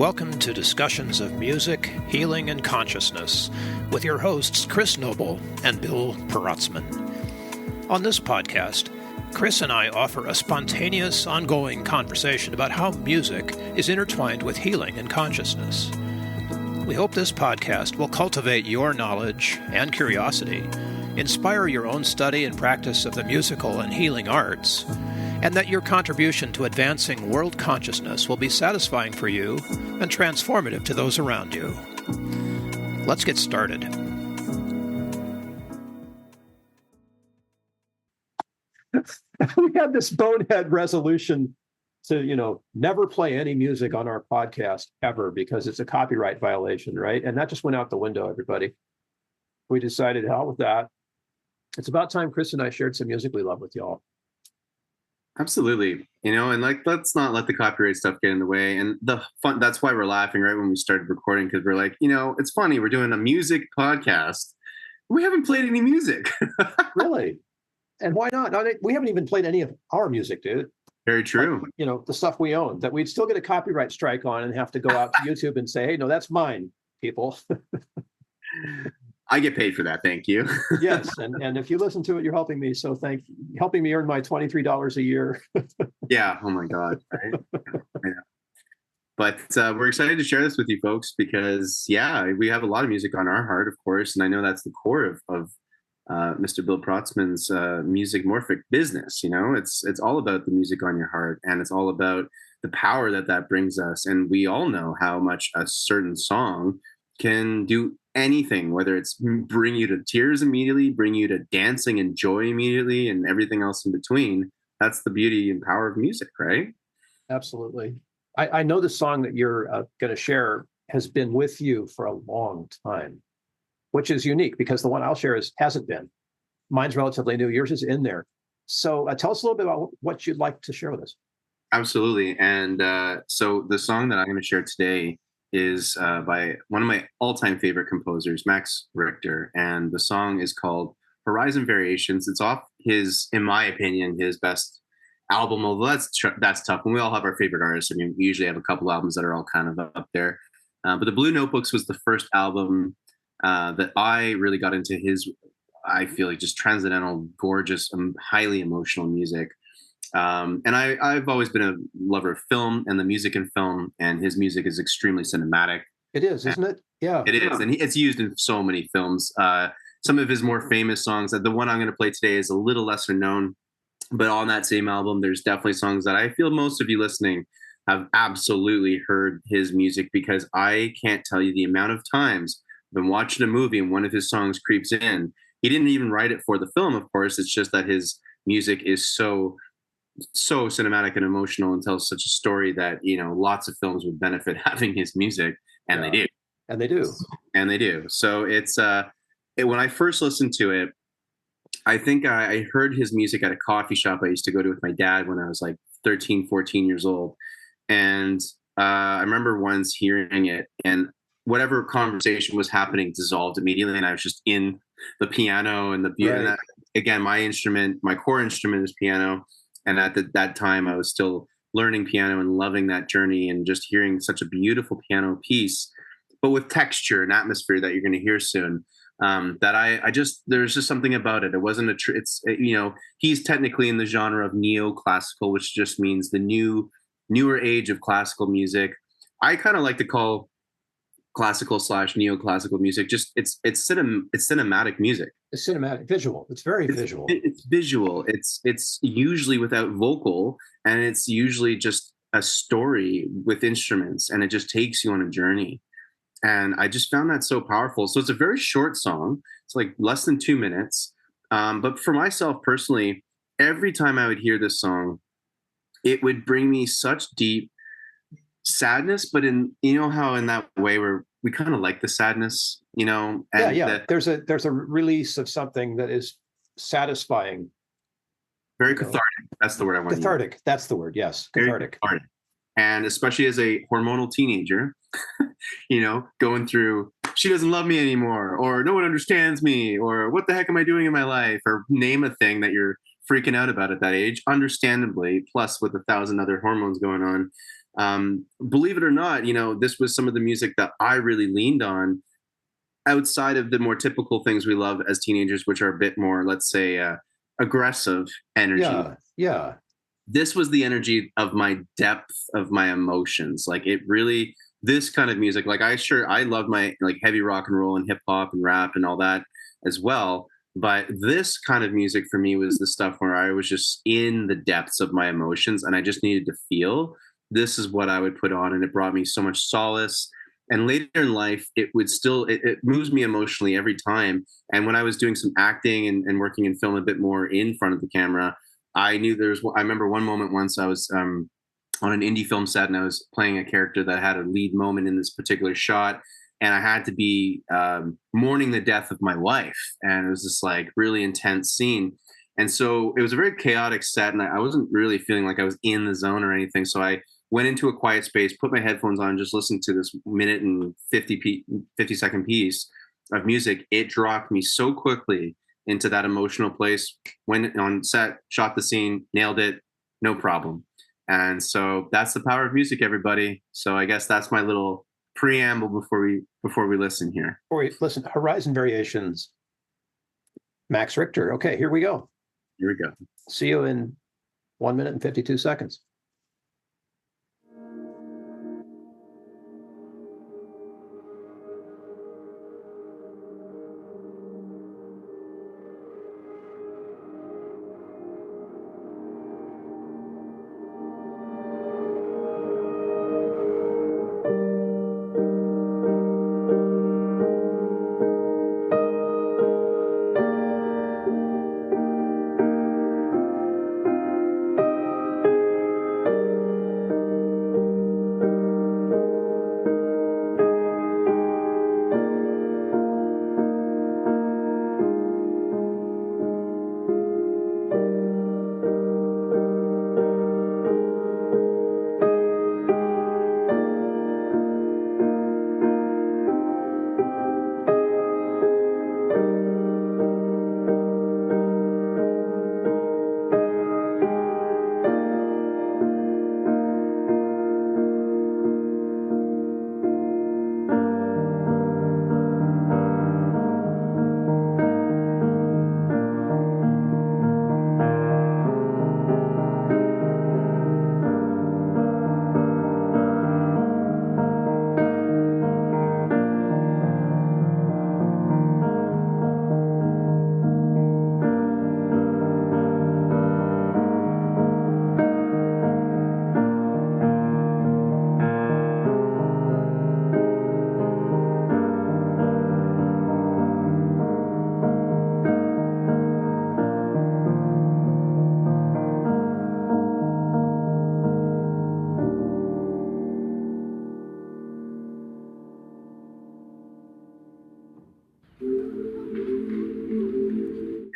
welcome to Discussions of Music, Healing, and Consciousness with your hosts Chris Noble and Bill Perotzman. On this podcast, Chris and I offer a spontaneous, ongoing conversation about how music is intertwined with healing and consciousness. We hope this podcast will cultivate your knowledge and curiosity, inspire your own study and practice of the musical and healing arts, and that your contribution to advancing world consciousness will be satisfying for you and transformative to those around you. Let's get started. We had this bonehead resolution to, never play any music on our podcast ever because it's a copyright violation, right? And that just went out the window, everybody. We decided, hell with that. It's about time Chris and I shared some music we love with y'all. Absolutely. And let's not let the copyright stuff get in the way. And the fun, that's why we're laughing right when we started recording, because we're like, it's funny. We're doing a music podcast. We haven't played any music. Really? And why not? We haven't even played any of our music, dude. Very true. Like, the stuff we own that we'd still get a copyright strike on and have to go out to YouTube and say, hey, no, that's mine, people. I get paid for that. Thank you. Yes. And if you listen to it, you're helping me. So helping me earn my $23 a year. Yeah. Oh my God. Right? Yeah. But we're excited to share this with you folks because, we have a lot of music on our heart, of course. And I know that's the core of Mr. Bill Perotzman's music morphic business. It's all about the music on your heart, and it's all about the power that brings us. And we all know how much a certain song can do anything, whether it's bring you to tears immediately, bring you to dancing and joy immediately, and everything else in between. That's the beauty and power of music, right? Absolutely. I know the song that you're going to share has been with you for a long time, which is unique because the one I'll share hasn't been. Mine's relatively new. Yours is in there. So tell us a little bit about what you'd like to share with us. Absolutely. And so the song that I'm going to share today is by one of my all-time favorite composers, Max Richter. And the song is called Horizon Variations. It's off his, in my opinion, his best album, although that's tough. And we all have our favorite artists. I mean, we usually have a couple albums that are all kind of up there. But the Blue Notebooks was the first album that I really got into his, I feel like, just transcendental, gorgeous, highly emotional music. And I've always been a lover of film and the music in film, and his music is extremely cinematic. It is, isn't it? Yeah. It is. And it's used in so many films. Some of his more famous songs, the one I'm going to play today is a little lesser known, but on that same album, there's definitely songs that I feel most of you listening have absolutely heard his music, because I can't tell you the amount of times I've been watching a movie and one of his songs creeps in. He didn't even write it for the film, of course. It's just that his music is so cinematic and emotional and tells such a story that, lots of films would benefit having his music, and they do. And they do. And they do. So it's, when I first listened to it, I think I heard his music at a coffee shop I used to go to with my dad when I was like 13, 14 years old. And I remember once hearing it, and whatever conversation was happening dissolved immediately. And I was just in the piano and the beauty. Right. Again, my core instrument is piano. And at that time, I was still learning piano and loving that journey, and just hearing such a beautiful piano piece, but with texture and atmosphere that you're going to hear soon. That there's just something about it. It wasn't he's technically in the genre of neoclassical, which just means the newer age of classical music. I kind of like to call classical / neoclassical music it's cinematic music. It's cinematic, visual. It's very visual. It's visual. It's usually without vocal, and it's usually just a story with instruments, and it just takes you on a journey. And I just found that so powerful. So it's a very short song. It's like less than 2 minutes. But for myself personally, every time I would hear this song, it would bring me such deep sadness, but in how in that way where we kind of like the sadness, and there's a release of something that is satisfying, very cathartic. That's the word I want. Cathartic. That's the word. Yes, cathartic. And especially as a hormonal teenager, going through, she doesn't love me anymore, or no one understands me, or what the heck am I doing in my life, or name a thing that you're freaking out about at that age, understandably, plus with 1,000 other hormones going on. Believe it or not, this was some of the music that I really leaned on outside of the more typical things we love as teenagers, which are a bit more, let's say, aggressive energy. Yeah, yeah. This was the energy of my depth of my emotions. Like it really, this kind of music, like I love my like heavy rock and roll and hip hop and rap and all that as well. But this kind of music for me was the stuff where I was just in the depths of my emotions and I just needed to feel. This is what I would put on, and it brought me so much solace. And later in life, it would still, it moves me emotionally every time. And when I was doing some acting and working in film a bit more in front of the camera, I knew I remember one moment once I was on an indie film set and I was playing a character that had a lead moment in this particular shot. And I had to be mourning the death of my wife. And it was this like really intense scene. And so it was a very chaotic set. And I wasn't really feeling like I was in the zone or anything. So I went into a quiet space, put my headphones on, just listened to this minute and 50-second piece of music. It dropped me so quickly into that emotional place. Went on set, shot the scene, nailed it, no problem. And so that's the power of music, everybody. So I guess that's my little preamble before we listen here. Before we listen, Horizon Variations, Max Richter. Okay, here we go. Here we go. See you in 1 minute and 52 seconds.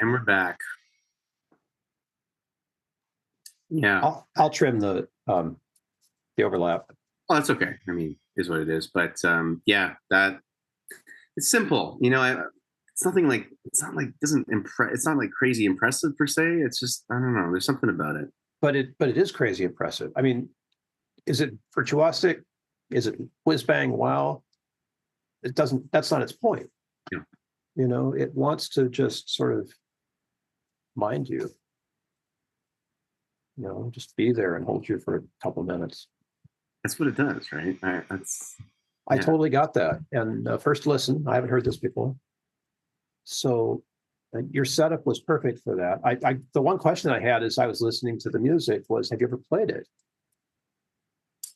And we're back. Yeah. I'll trim the overlap. Well, that's okay. I mean, is what it is. But yeah, that it's simple. It's nothing like it's not like doesn't impress. It's not like crazy impressive per se. It's just I don't know. There's something about it. But it is crazy impressive. I mean, is it virtuosic? Is it whiz bang wow? It doesn't. That's not its point. Yeah. It wants to just sort of mind you. Just be there and hold you for a couple minutes. That's what it does, right? I totally got that. And first listen, I haven't heard this before. So your setup was perfect for that. The one question I had as I was listening to the music was, have you ever played it?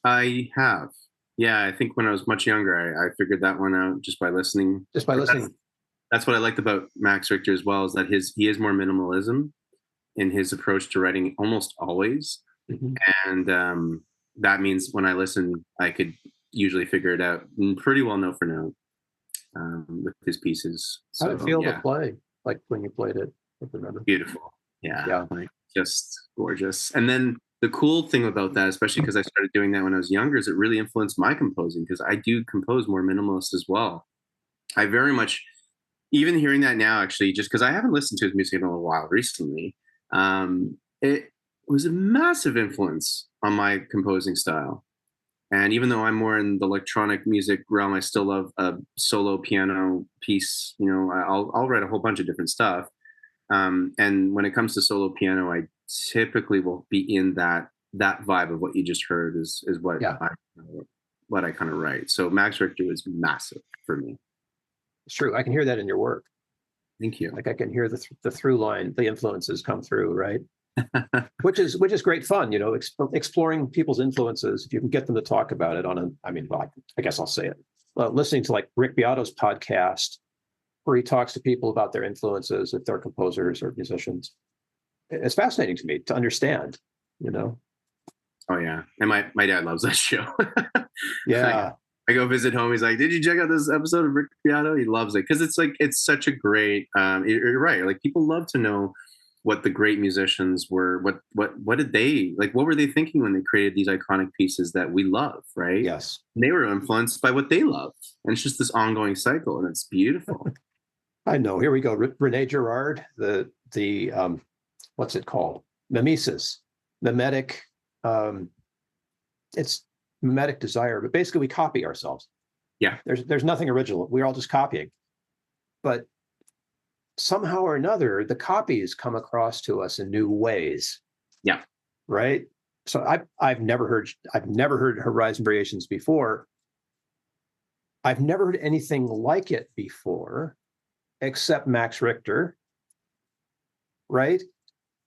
I have. Yeah, I think when I was much younger, I figured that one out just by listening. Just by listening. That's what I liked about Max Richter as well, is that he is more minimalism in his approach to writing almost always. Mm-hmm. And that means when I listen, I could usually figure it out pretty well note for note with his pieces. How did it feel to play, like when you played it? I remember. Beautiful. Yeah. Like just gorgeous. And then the cool thing about that, especially because I started doing that when I was younger, is it really influenced my composing, because I do compose more minimalist as well. I very much, even hearing that now, actually, just because I haven't listened to his music in a little while recently, it was a massive influence on my composing style. And even though I'm more in the electronic music realm, I still love a solo piano piece. You know, I'll write a whole bunch of different stuff. And when it comes to solo piano, I typically will be in that vibe of what you just heard is Yeah. what I kind of write. So Max Richter was massive for me. It's true. I can hear that in your work. Thank you. Like I can hear the through line, the influences come through, right? which is great fun, you know, exploring people's influences. If you can get them to talk about it I guess I'll say it. Listening to like Rick Beato's podcast, where he talks to people about their influences, if they're composers or musicians, it's fascinating to me to understand, you know. Oh yeah, and my dad loves that show. Yeah. I go visit home. He's like, "Did you check out this episode of Rick Beato?" He loves it because it's such a great. You're right. Like people love to know what the great musicians were. What did they like? What were they thinking when they created these iconic pieces that we love? Right. Yes. And they were influenced by what they loved, and it's just this ongoing cycle, and it's beautiful. I know. Here we go. Rene Girard, the what's it called? Mimesis, mimetic. It's mimetic desire, but basically we copy ourselves. Yeah. There's nothing original. We're all just copying. But somehow or another, the copies come across to us in new ways. Yeah. Right. So I've never heard Horizon Variations before. I've never heard anything like it before, except Max Richter. Right.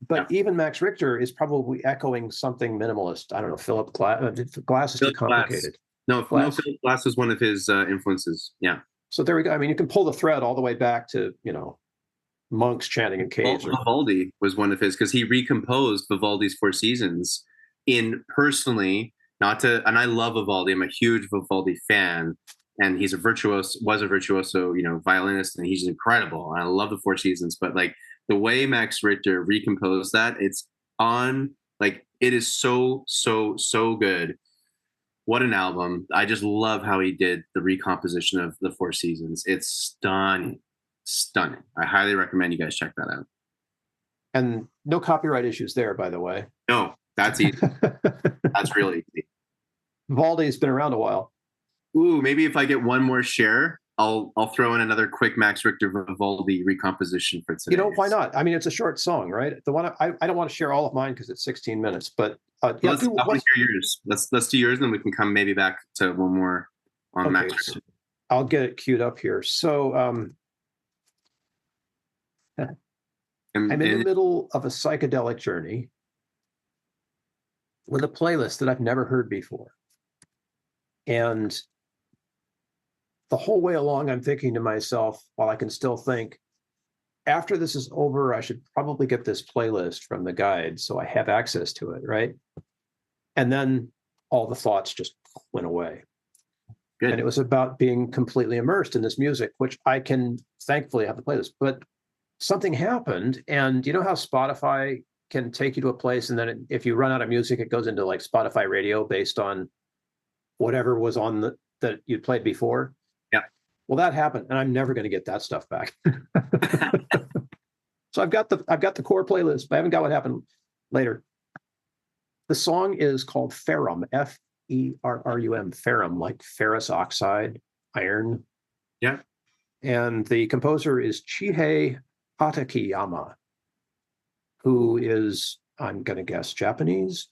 But even Max Richter is probably echoing something minimalist. I don't know. Philip Glass is too complicated. No, Philip Glass is one of his influences. Yeah. So there we go. I mean, you can pull the thread all the way back to, you know, monks chanting in caves. Vivaldi was one of his because he recomposed Vivaldi's Four Seasons personally, and I love Vivaldi. I'm a huge Vivaldi fan. And he's was a virtuoso, you know, violinist, and he's incredible. And I love the Four Seasons, but like the way Max Richter recomposed that, it is so good. What an album. I just love how he did the recomposition of the Four Seasons. It's stunning. I highly recommend you guys check that out. And no copyright issues there, by the way. No, that's easy. That's really easy. Vivaldi's been around a while. Ooh, maybe if I get one more share, I'll throw in another quick Max Richter Vivaldi recomposition for today. You know, why not? I mean, it's a short song, right? The one I don't want to share all of mine because it's 16 minutes, but let's hear yours. Let's do yours, and then we can come maybe back to one more on Max Richter. I'll get it queued up here. So I'm in the middle of a psychedelic journey with a playlist that I've never heard before. And the whole way along, I'm thinking to myself, while I can still think, after this is over, I should probably get this playlist from the guide so I have access to it, right? And then all the thoughts just went away. Good. And it was about being completely immersed in this music, which I can thankfully have the playlist. But something happened, and you know how Spotify can take you to a place, and then if you run out of music, it goes into like Spotify radio based on whatever was on that you'd played before. Yeah. Well, that happened, and I'm never going to get that stuff back. So I've got the core playlist, but I haven't got what happened later. The song is called Ferrum, Ferrum, ferrum, like ferrous oxide, iron. Yeah. And the composer is Chihei Hatakeyama, who is, I'm going to guess, Japanese.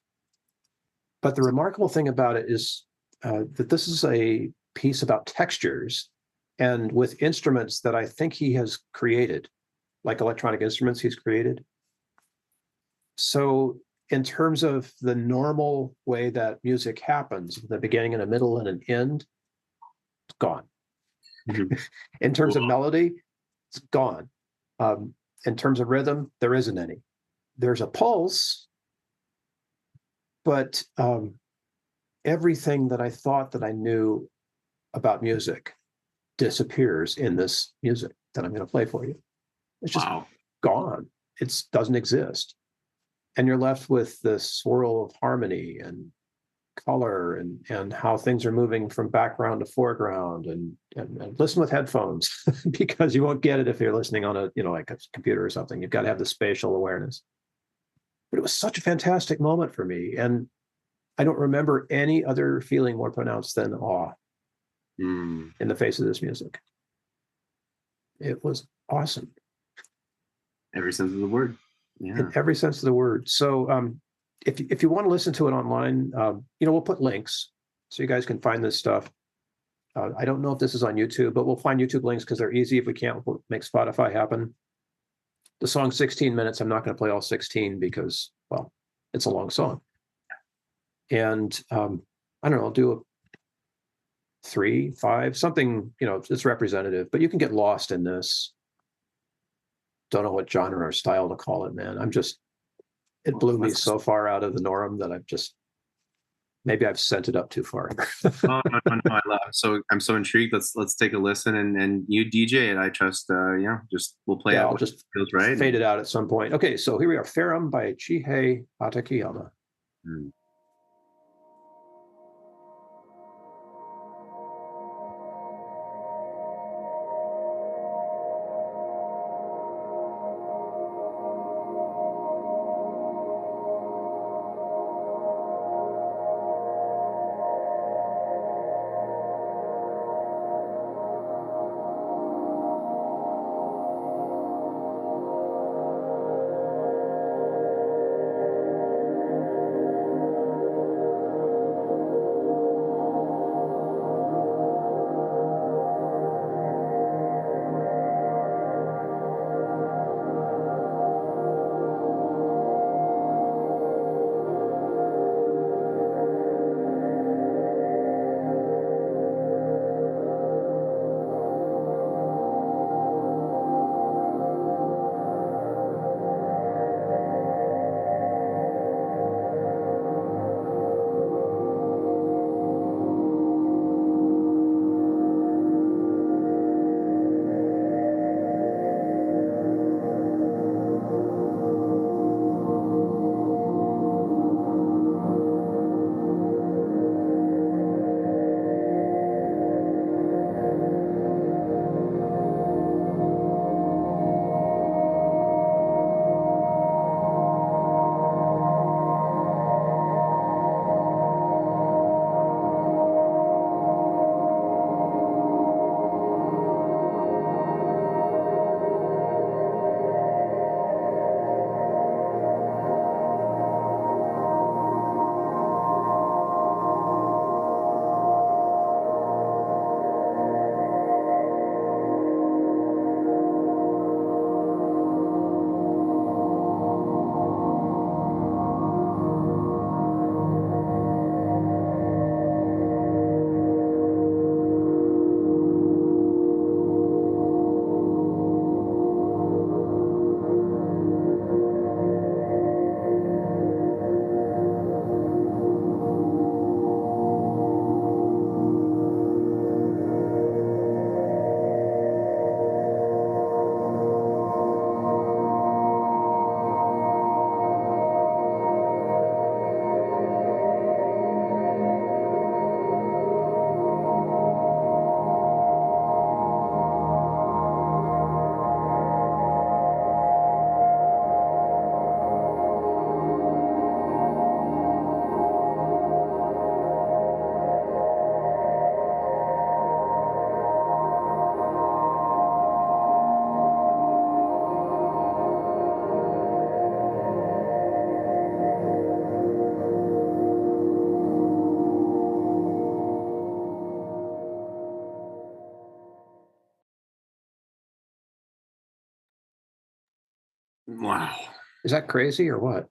But the remarkable thing about it is that this is a piece about textures and with instruments that I think he has created, like electronic instruments he's created. So in terms of the normal way that music happens, the beginning and a middle and an end, it's gone. Mm-hmm. In terms of melody, it's gone. In terms of rhythm, there isn't any. There's a pulse, but everything that I thought that I knew about music disappears in this music that I'm going to play for you. It's just gone. It doesn't exist. And you're left with this swirl of harmony and color and how things are moving from background to foreground and listen with headphones because you won't get it if you're listening on like a computer or something. You've got to have the spatial awareness. But it was such a fantastic moment for me. And I don't remember any other feeling more pronounced than awe Mm. in the face of this music. It was awesome. Every sense of the word. Yeah. In every sense of the word. So if you want to listen to it online, we'll put links so you guys can find this stuff. I don't know if this is on YouTube, but we'll find YouTube links because they're easy. If we can't, we'll make Spotify happen. The song's 16 minutes. I'm not going to play all 16 because, well, it's a long song. And I don't know, I'll do a 3, 5, something, it's representative, but you can get lost in this. Don't know what genre or style to call it, man. It blew me so far out of the norm that maybe I've sent it up too far. No, I love it. So I'm so intrigued. Let's take a listen and you DJ it. I trust. We'll play it. I'll just feels right. Fade it out at some point. Okay, so here we are, Ferrum by Chihei Hatakeyama. Hmm. Wow. Is that crazy or what?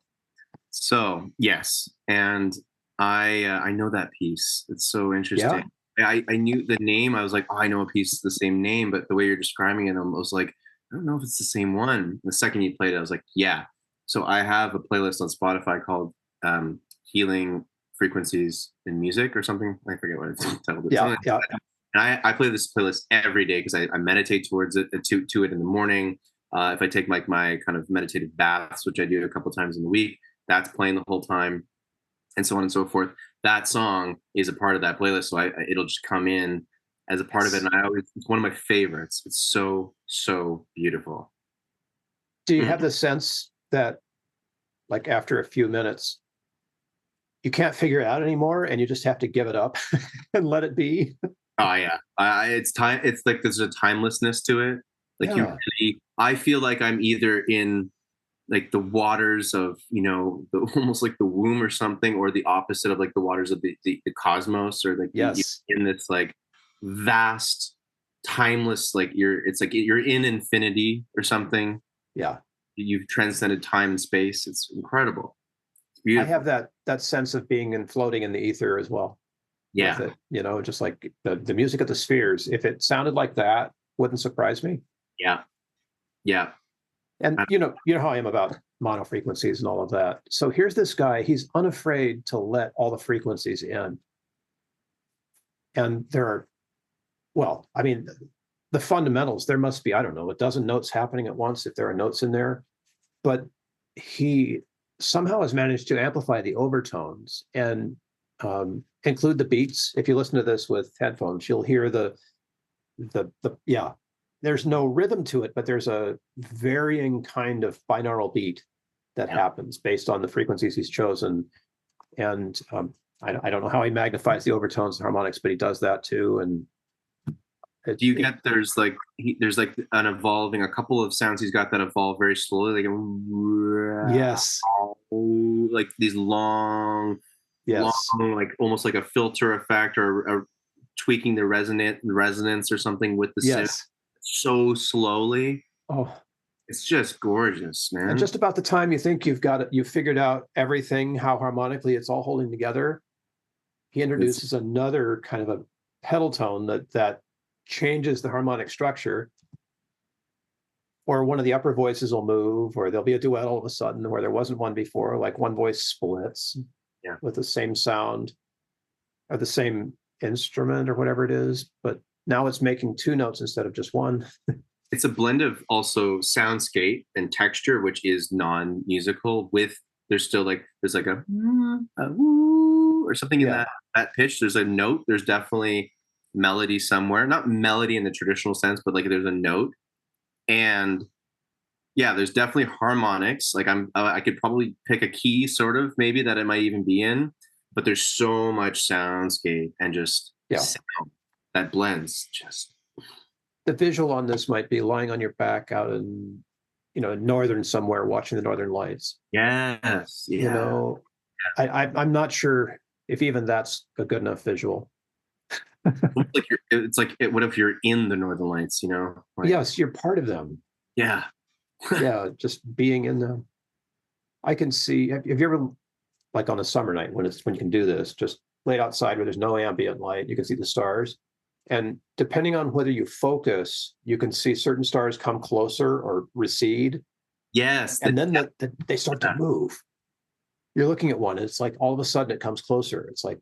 So yes, and I know that piece. It's so interesting. I knew the name. I was like, oh, I know a piece the same name, but the way you're describing it, I was like, I don't know if it's the same one. The second you played it, I was like, yeah. So I have a playlist on Spotify called Healing Frequencies in Music or something. I forget what it's titled. Yeah. And I play this playlist every day because I meditate towards it to it in the morning. If I take my kind of meditative baths, which I do a couple times in the week, that's playing the whole time, and so on and so forth. That song is a part of that playlist, so it'll just come in as a part of it. And it's one of my favorites. It's so beautiful. Do you have the sense that, like, after a few minutes, you can't figure it out anymore, and you just have to give it up and let it be. Oh yeah, it's time. It's like there's a timelessness to it. Like you Yeah. really, I feel like I'm either in like the waters of almost like the womb or something, or the opposite of like the waters of the cosmos, or like Yes. in this like vast, timeless, like it's like you're in infinity or something. Yeah. You've transcended time and space. It's incredible. It's I beautiful. have that sense of being and floating in the ether as well with Yeah, it. Just like the music of the Spheres. If it sounded like that, wouldn't surprise me. yeah, yeah. And you know how I am about mono frequencies and all of that. So here's this guy, he's unafraid to let all the frequencies in. And there are, well, I mean, the fundamentals, there must be, I don't know, a dozen notes happening at once if there are notes in there. But he somehow has managed to amplify the overtones and include the beats. If you listen to this with headphones, you'll hear the yeah. There's no rhythm to it, but there's a varying kind of binaural beat that happens based on the frequencies he's chosen. And I don't know how he magnifies the overtones and harmonics, but he does that too. And Do you get there's like a couple of sounds he's got that evolve very slowly, like yes, like these long, yes, like almost like a filter effect, or tweaking the resonance or something with the synth yes. so slowly. Oh, It's just gorgeous, man. and just about the time you think you've figured out everything, how harmonically it's all holding together, he introduces another kind of a pedal tone that changes the harmonic structure, or one of the upper voices will move, or there'll be a duet all of a sudden where there wasn't one before, like one voice splits with the same sound or the same instrument or whatever it is, but now it's making two notes instead of just one. It's a blend of also soundscape and texture, which is non-musical. With there's like a woo or something in that pitch. There's a note. There's definitely melody somewhere. Not melody in the traditional sense, but like there's a note. And yeah, there's definitely harmonics. Like I could probably pick a key, sort of maybe that it might even be in. But there's so much soundscape and just sound that blends. Just The visual on this might be lying on your back out in northern somewhere watching the northern lights. yes, yeah. I'm not sure if even that's a good enough visual. What if you're in the Northern Lights? Like, Yes, you're part of them. yeah. Yeah, just being in them. I can see. Have you ever, like on a summer night when you can do this, just laid outside where there's no ambient light, you can see the stars, and depending on whether you focus, you can see certain stars come closer or recede. Yes. And then they start to move. You're looking at one, and it's like all of a sudden it comes closer. It's like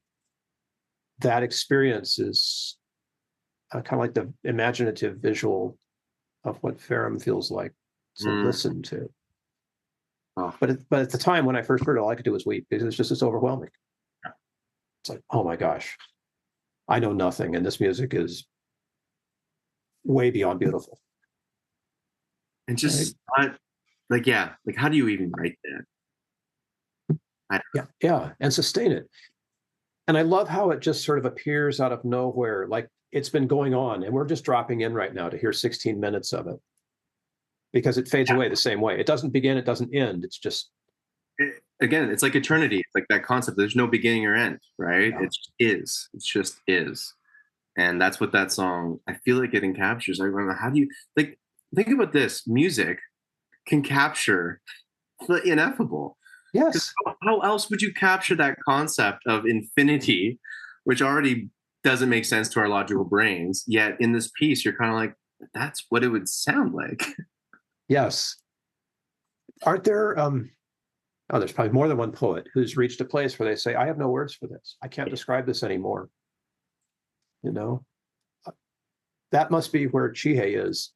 that experience is kind of like the imaginative visual of what Ferrum feels like to listen to. Oh. But at the time when I first heard it, all I could do was weep because it's just overwhelming. It's like, oh my gosh, I know nothing, and this music is way beyond beautiful. And just like how do you even write that? Yeah, and sustain it. And I love how it just sort of appears out of nowhere, like it's been going on, and we're just dropping in right now to hear 16 minutes of it because it fades away the same way. It doesn't begin, it doesn't end. It's just again, it's like eternity. It's like that concept. There's no beginning or end, right? Yeah. It just is. It just is. And that's what that song, I feel like it encaptures. I remember, how do you think about this? Music can capture the ineffable. yes. How else would you capture that concept of infinity, which already doesn't make sense to our logical brains? Yet in this piece, you're kind of like, that's what it would sound like. Yes. Aren't there there's probably more than one poet who's reached a place where they say, I have no words for this. I can't describe this anymore. That must be where Chihei is.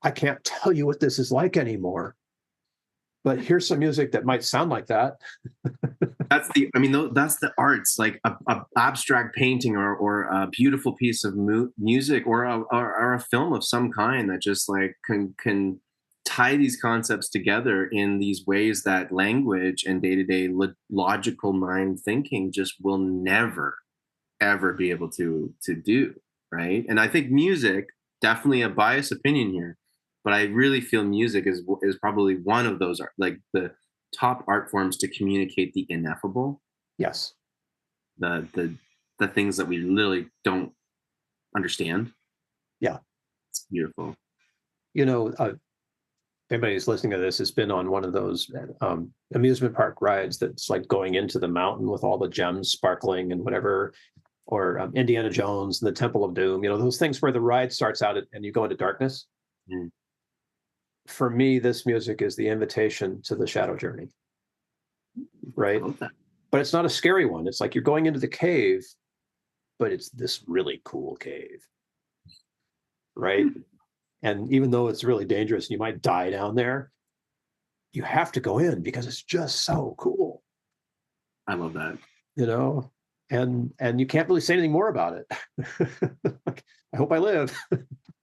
I can't tell you what this is like anymore. But here's some music that might sound like that. That's the arts, like a abstract painting or a beautiful piece of music or a film of some kind that just like can tie these concepts together in these ways that language and day-to-day logical mind thinking just will never ever be able to do, right? And I think music, definitely a biased opinion here, but I really feel music is probably one of those like the top art forms to communicate the ineffable, Yes. the things that we literally don't understand. Yeah. It's beautiful. You know, anybody who's listening to this has been on one of those amusement park rides that's like going into the mountain with all the gems sparkling and whatever, or Indiana Jones and the Temple of Doom, you know, those things where the ride starts out and you go into darkness. Mm. For me, this music is the invitation to the shadow journey, right? I love that. But it's not a scary one. It's like you're going into the cave, but it's this really cool cave, right? And even though it's really dangerous and you might die down there, you have to go in because it's just so cool, I love that. you know? And you can't really say anything more about it. I hope I live.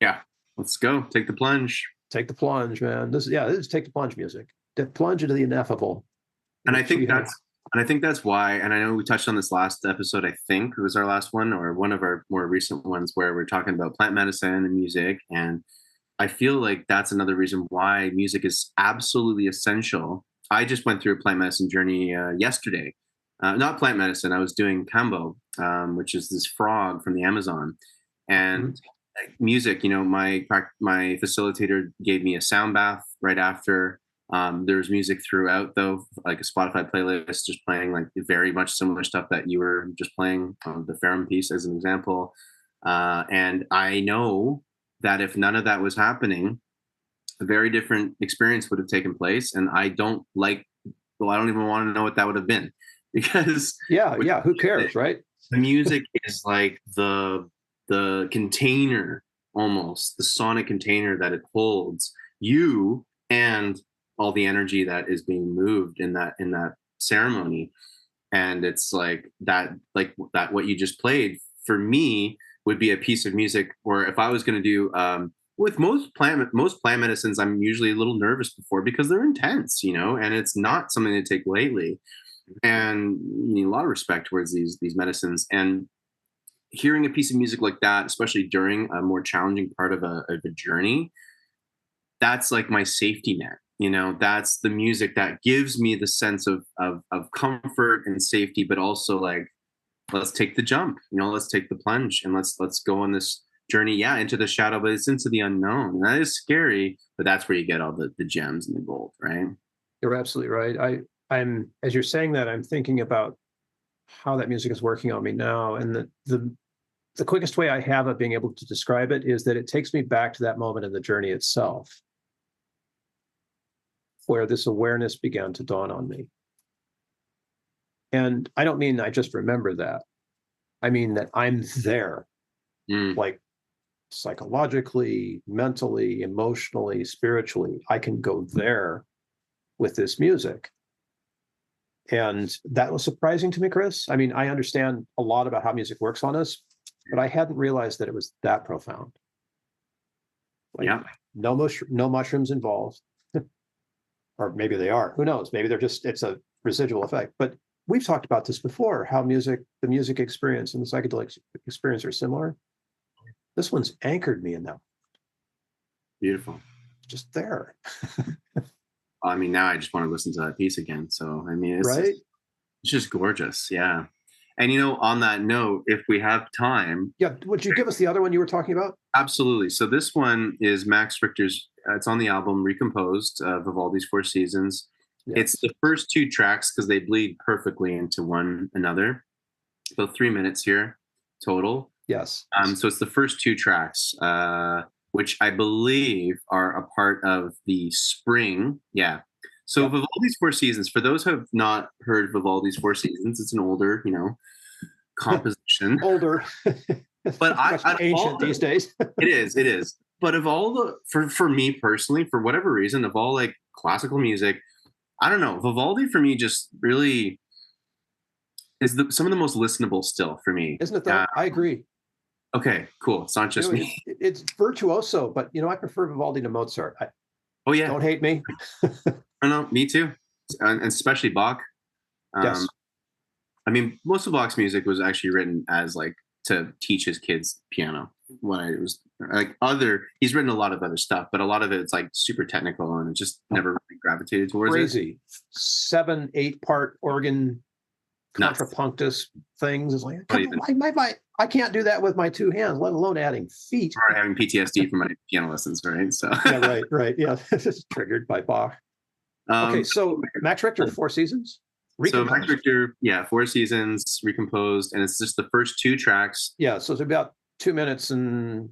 Yeah, let's go. Take the plunge. Take the plunge, man. This is take the plunge music. The plunge into the ineffable. And I think that's why, and I know we touched on this last episode, I think it was our last one or one of our more recent ones where we're talking about plant medicine and music. And I feel like that's another reason why music is absolutely essential. I just went through a plant medicine journey yesterday. Not plant medicine. I was doing kambo, which is this frog from the Amazon, and music. You know, my facilitator gave me a sound bath right after. There was music throughout, though, like a Spotify playlist, just playing like very much similar stuff that you were just playing, the Ferrum piece as an example. And I know that if none of that was happening, a very different experience would have taken place. And I don't even want to know what that would have been. Because who cares, right? The music is like the container, almost the sonic container that it holds you and all the energy that is being moved in that ceremony. And it's like that what you just played for me would be a piece of music, or if I was going to do with most plant medicines, I'm usually a little nervous before because they're intense, you know, and it's not something to take lightly. And you need a lot of respect towards these medicines. And hearing a piece of music like that, especially during a more challenging part of a journey, that's like my safety net. You know, that's the music that gives me the sense of comfort and safety, but also like, let's take the jump, you know, let's take the plunge and let's go on this journey, into the shadow, but it's into the unknown. And that is scary, but that's where you get all the gems and the gold, right? You're absolutely right. I'm as you're saying that, I'm thinking about how that music is working on me now. And the quickest way I have of being able to describe it is that it takes me back to that moment in the journey itself, where this awareness began to dawn on me. And I don't mean I just remember that. I mean that I'm there, like psychologically, mentally, emotionally, spiritually. I can go there with this music. And that was surprising to me, Chris. I mean, I understand a lot about how music works on us, but I hadn't realized that it was that profound. Like, no mushrooms involved. Or maybe they are. Who knows? Maybe it's a residual effect. But we've talked about this before, how the music experience and the psychedelic experience are similar. This one's anchored me in that. Beautiful. Just there. I mean, now I just want to listen to that piece again. So, I mean, it's just gorgeous. Yeah. And, you know, on that note, if we have time. Yeah. Would you give us the other one you were talking about? Absolutely. So this one is Max Richter's, it's on the album Recomposed, Vivaldi's Four Seasons. Yes. It's the first two tracks because they bleed perfectly into one another. About 3 minutes here total. Yes. So it's the first two tracks, which I believe are a part of the spring. Yeah. So Vivaldi's Four Seasons, for those who have not heard Vivaldi's Four Seasons, it's an older, composition. Older. But ancient these days. It is. But of all for me personally, for whatever reason, of all like classical music, I don't know, Vivaldi for me just really is some of the most listenable still for me. Isn't it though? I agree. Okay, cool. It's not just me. It's virtuoso, but I prefer Vivaldi to Mozart. Oh yeah. Don't hate me. I know, me too. And especially Bach. Yes. I mean, most of Bach's music was actually written as like to teach his kids piano. When I was like he's written a lot of other stuff, but a lot of it's like super technical and it just never really gravitated towards it. Crazy. 7, 8-part organ Nuts. contrapunctus things. It's like, Not even. I can't do that with my 2 hands, let alone adding feet. Or having PTSD from my piano lessons, right? So Yeah, right. Yeah, this is triggered by Bach. Okay, so Max Richter, Four Seasons. So Max Richter, 4 Seasons, recomposed, and it's just the first 2 tracks. Yeah, so it's about 3 minutes and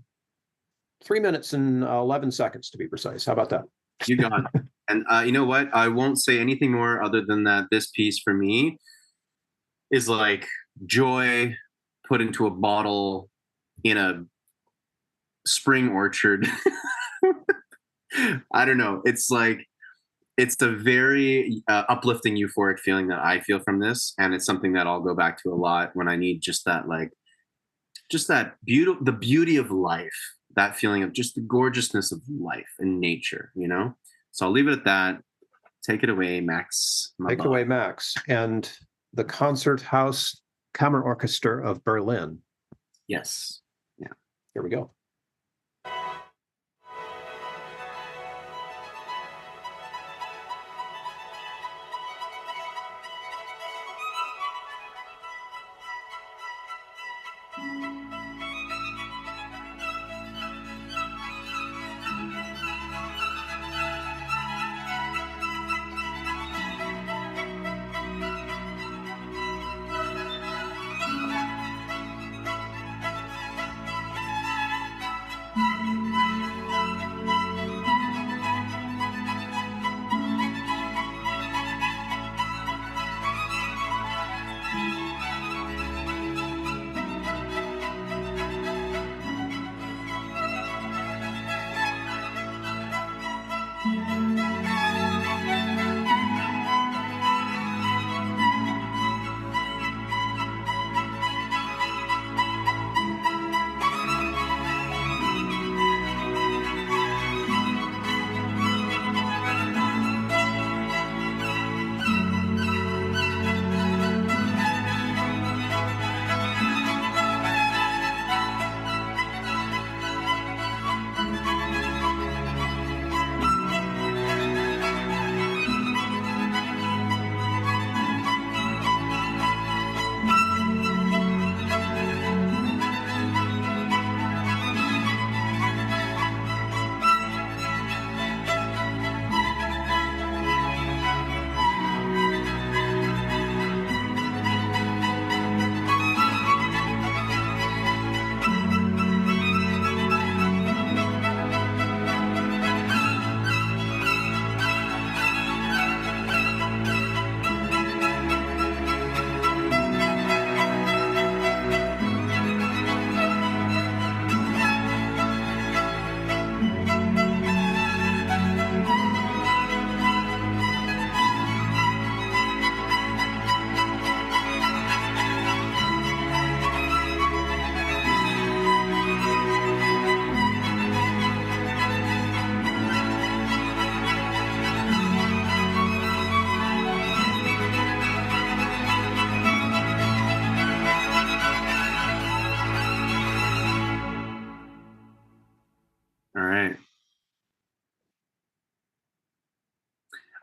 11 seconds to be precise. How about that? You got it. And you know what? I won't say anything more other than that this piece for me is like joy put into a bottle in a spring orchard. I don't know. It's like, it's a very uplifting, euphoric feeling that I feel from this. And it's something that I'll go back to a lot when I need just that, like, just that the beauty of life, that feeling of just the gorgeousness of life and nature, you know? So I'll leave it at that. Take it away, Max. Take it away, Max. And the Concerthaus Kammerorchester of Berlin. Yes. Yeah. Here we go.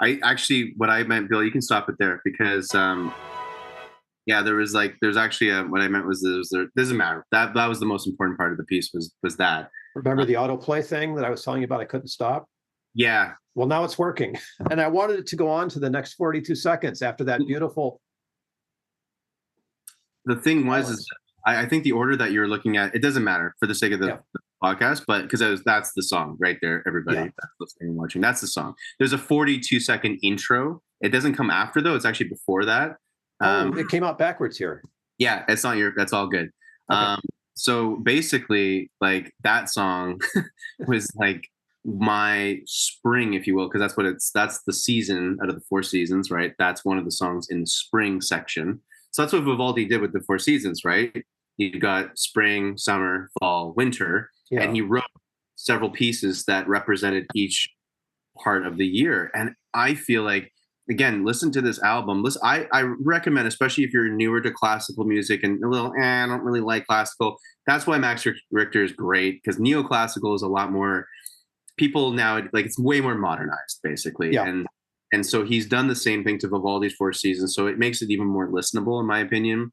I actually, what I meant, Bill, you can stop it there because, there's actually what I meant was doesn't matter. That was the most important part of the piece was that. Remember the autoplay thing that I was telling you about? I couldn't stop. Yeah. Well, now it's working, and I wanted it to go on to the next 42 seconds after that beautiful. The thing was, I think the order that you're looking at, it doesn't matter for the sake of the podcast, but because that's the song right there, everybody that's listening and watching, that's the song. There's a 42-second intro. It doesn't come after though; it's actually before that. It came out backwards here. Yeah, it's not that's all good. Okay. So basically, like that song was like my spring, if you will, because that's the season out of the 4 seasons, right? That's one of the songs in the spring section. So that's what Vivaldi did with the 4 seasons, right? You got spring, summer, fall, winter, and he wrote several pieces that represented each part of the year. And I feel like, again, listen to this album. Listen, I recommend, especially if you're newer to classical music and a little, I don't really like classical. That's why Max Richter is great, because neoclassical is a lot more people now, like it's way more modernized, basically. Yeah. And so he's done the same thing to Vivaldi's Four Seasons. So it makes it even more listenable, in my opinion,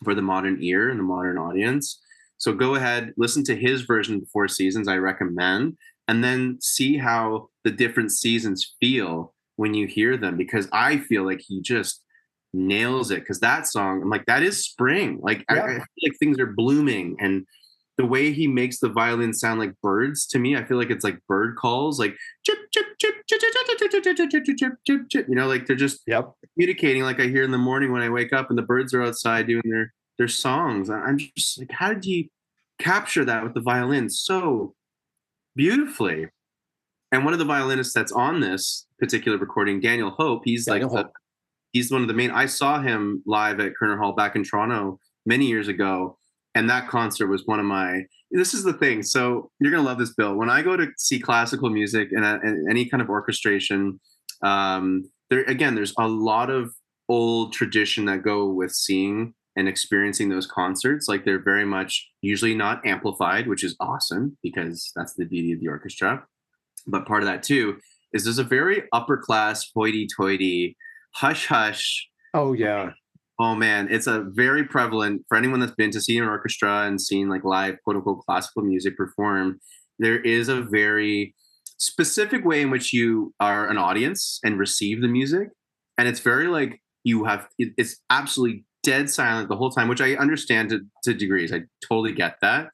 for the modern ear and the modern audience. So go ahead, listen to his version of the Four Seasons, I recommend, and then see how the different seasons feel when you hear them, because I feel like he just nails it. Because that song, I'm like, that is spring. Like, I feel like things are blooming, and the way he makes the violin sound like birds, to me, I feel like it's like bird calls, like chip, chip, chip, chip, chip, chip, chip, chip, chip, chip, chip, chip. You know, like they're just communicating, like I hear in the morning when I wake up and the birds are outside doing their songs. I'm just like, how did you capture that with the violin so beautifully? And one of the violinists that's on this particular recording, Daniel Hope, he's he's one of the main. I saw him live at Kerner Hall back in Toronto many years ago, and that concert was one of my. This is the thing. So you're gonna love this, Bill. When I go to see classical music and any kind of orchestration, there's a lot of old tradition that go with seeing and experiencing those concerts. Like, they're very much usually not amplified, which is awesome because that's the beauty of the orchestra. But part of that too is there's a very upper class, hoity-toity, hush hush. Oh yeah. Oh man, it's a very prevalent for anyone that's been to see an orchestra and seen like live quote unquote classical music perform. There is a very specific way in which you are an audience and receive the music. And it's very like it's absolutely dead silent the whole time, which I understand to degrees. I totally get that.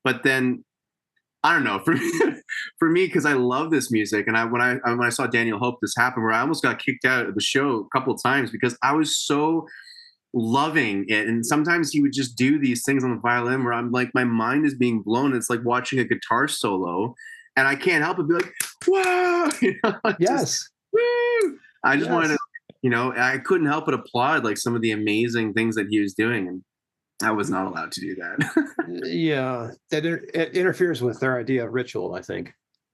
But then I don't know, for me, because I love this music, and when I saw Daniel Hope this happen, where I almost got kicked out of the show a couple of times because I was so loving it. And sometimes he would just do these things on the violin where I'm like, my mind is being blown. It's like watching a guitar solo, and I can't help but be like, "Whoa!" Yes. Woo! I just wanted to, I couldn't help but applaud like some of the amazing things that he was doing, and I was not allowed to do that. Yeah, it interferes with their idea of ritual, I think.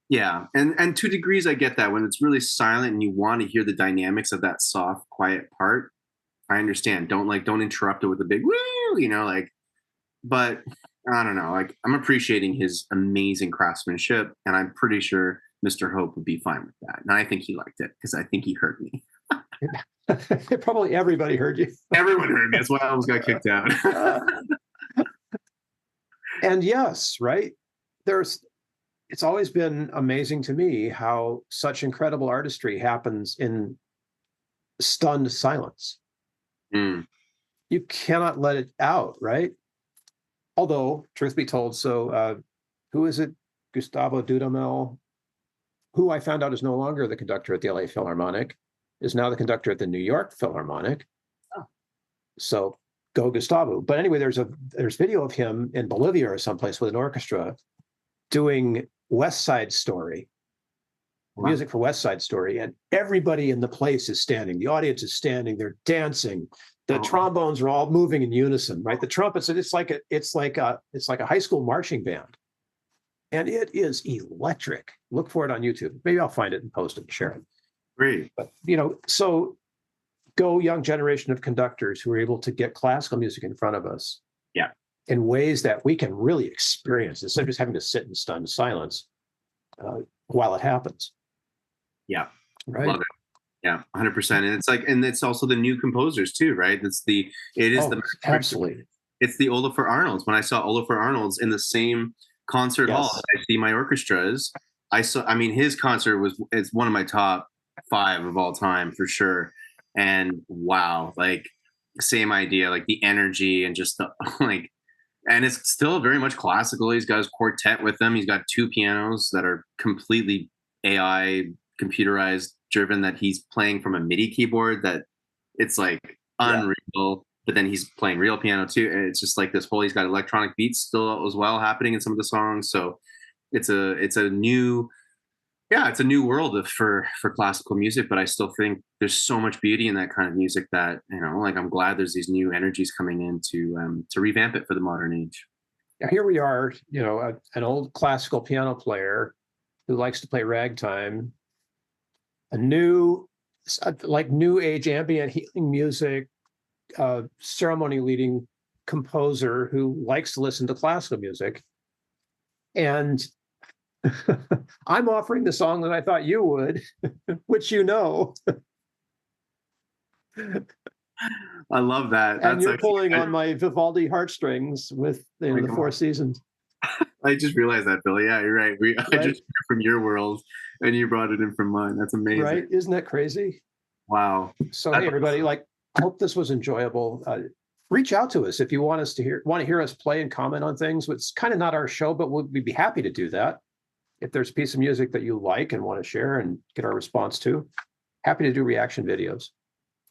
Yeah, and to degrees, I get that when it's really silent and you want to hear the dynamics of that soft, quiet part. I understand. Don't interrupt it with a big woo, But I don't know. Like, I'm appreciating his amazing craftsmanship, and I'm pretty sure Mr. Hope would be fine with that. And I think he liked it because I think he heard me. Probably everybody heard you. Everyone heard me. That's why I almost got kicked out. And yes, right. It's always been amazing to me how such incredible artistry happens in stunned silence. Mm. You cannot let it out, right? Although, truth be told, who is it? Gustavo Dudamel, who I found out is no longer the conductor at the LA Philharmonic, is now the conductor at the New York Philharmonic. Oh. So go Gustavo. But anyway, there's video of him in Bolivia or someplace with an orchestra doing West Side Story, music for West Side Story, and everybody in the place is standing. The audience is standing. They're dancing. The trombones are all moving in unison, right? The trumpets, and it's like a high school marching band, and it is electric. Look for it on YouTube. Maybe I'll find it and post it and share it. Great. But so go young generation of conductors who are able to get classical music in front of us. Yeah. In ways that we can really experience instead of just having to sit in stunned silence while it happens. Yeah. Right. Love it. Yeah, 100%. And it's also the new composers too, right? Absolutely. It's the Olafur Arnolds. When I saw Olafur Arnolds in the same concert hall that I see my orchestras, his concert is one of my top 5 of all time for sure. And wow, like same idea, like the energy and just the like, and it's still very much classical. He's got his quartet with him. He's got 2 pianos that are completely AI computerized driven, that he's playing from a MIDI keyboard that it's like unreal. But then he's playing real piano too. And it's just like this whole, he's got electronic beats still as well happening in some of the songs. So it's a new world for classical music, but I still think there's so much beauty in that kind of music that, like, I'm glad there's these new energies coming in to revamp it for the modern age. Here we are, an old classical piano player who likes to play ragtime, a new, like new age ambient healing music, ceremony leading composer who likes to listen to classical music. And I'm offering the song that I thought you would, which you know. I love that. And you're pulling on my Vivaldi heartstrings with the Four Seasons. I just realized that, Bill. Yeah, you're right. I just heard from your world, and you brought it in from mine. That's amazing. Right? Isn't that crazy? Wow. So hey, everybody, like, hope this was enjoyable. Reach out to us if you want to hear us play and comment on things. It's kind of not our show, but we'd be happy to do that. If there's a piece of music that you like and want to share and get our response to, happy to do reaction videos.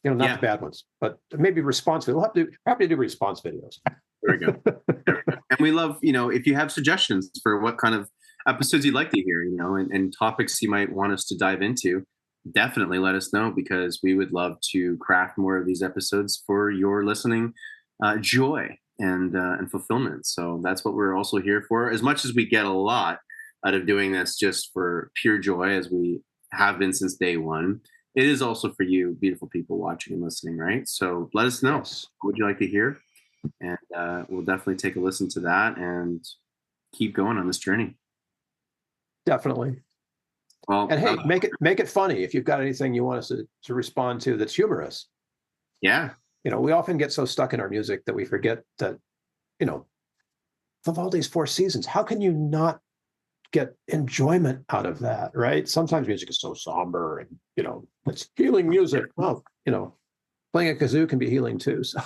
Not the bad ones, but maybe response. We'll happy to do response videos. There we go. And we love, if you have suggestions for what kind of episodes you'd like to hear, and topics you might want us to dive into, definitely let us know, because we would love to craft more of these episodes for your listening joy and fulfillment. So that's what we're also here for. As much as we get a lot out of doing this just for pure joy, as we have been since day one, it is also for you, beautiful people watching and listening, right? So let us know. Yes. What would you like to hear? And we'll definitely take a listen to that and keep going on this journey. Definitely. Well, and hey, make it funny if you've got anything you want us to respond to that's humorous. Yeah. We often get so stuck in our music that we forget that, Vivaldi's Four Seasons. How can you not get enjoyment out of that, right? Sometimes music is so somber and, it's healing music. Well, playing a kazoo can be healing too. So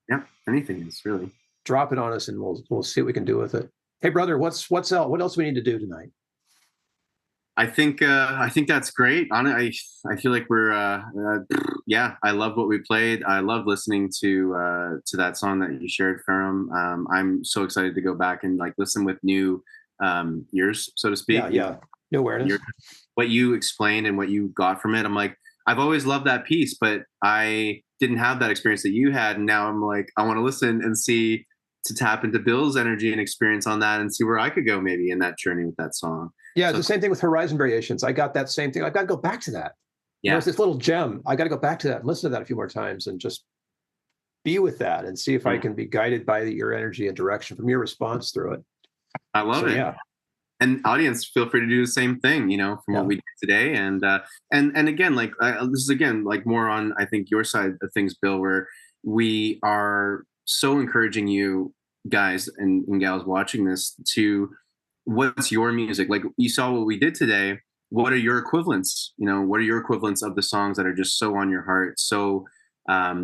yeah, anything is really. Drop it on us and we'll see what we can do with it. Hey, brother, what else do we need to do tonight? I think that's great. I feel like we're I love what we played. I love listening to that song that you shared, Ferrum. I'm so excited to go back and listen with new ears, so to speak. Yeah. New awareness. What you explained and what you got from it. I'm like, I've always loved that piece, but I didn't have that experience that you had. And now I'm like, I want to listen and see, to tap into Bill's energy and experience on that and see where I could go maybe in that journey with that song. Yeah, so, the same thing with Horizon Variations. I got that same thing. I got to go back to that. Yeah. It's this little gem. I got to go back to that and listen to that a few more times and just be with that and see if I can be guided by your energy and direction from your response through it. I love it. Yeah. And audience, feel free to do the same thing, from what we did today. And again, this is again, more on, I think, your side of things, Bill, where we are so encouraging you guys and gals watching this to, what's your music? Like you saw what we did today. What are your equivalents? What are your equivalents of the songs that are just so on your heart, so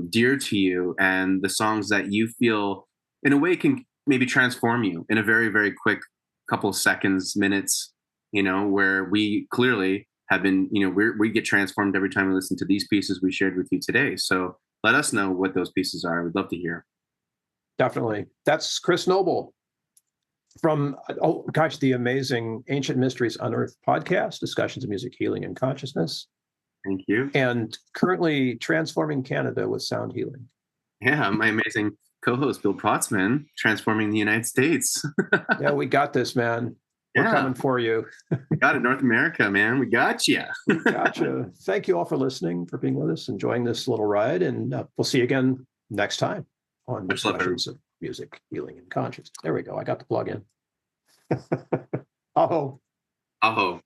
dear to you, and the songs that you feel in a way can maybe transform you in a very, very quick couple of seconds, minutes, where we clearly have been, we get transformed every time we listen to these pieces we shared with you today. So let us know what those pieces are. We'd love to hear. Definitely. That's Chris Noble from, the amazing Ancient Mysteries Unearthed podcast, discussions of music, healing, and consciousness. Thank you. And currently transforming Canada with sound healing. Yeah, my amazing co-host, Bill Protzman, transforming the United States. Yeah, we got this, man. We're coming for you. We got it, North America, man. We got you. Gotcha. Thank you all for listening, for being with us, enjoying this little ride, and we'll see you again next time on Discussions of Music, Healing, and Consciousness. There we go. I got the plug in. Oh. Aho.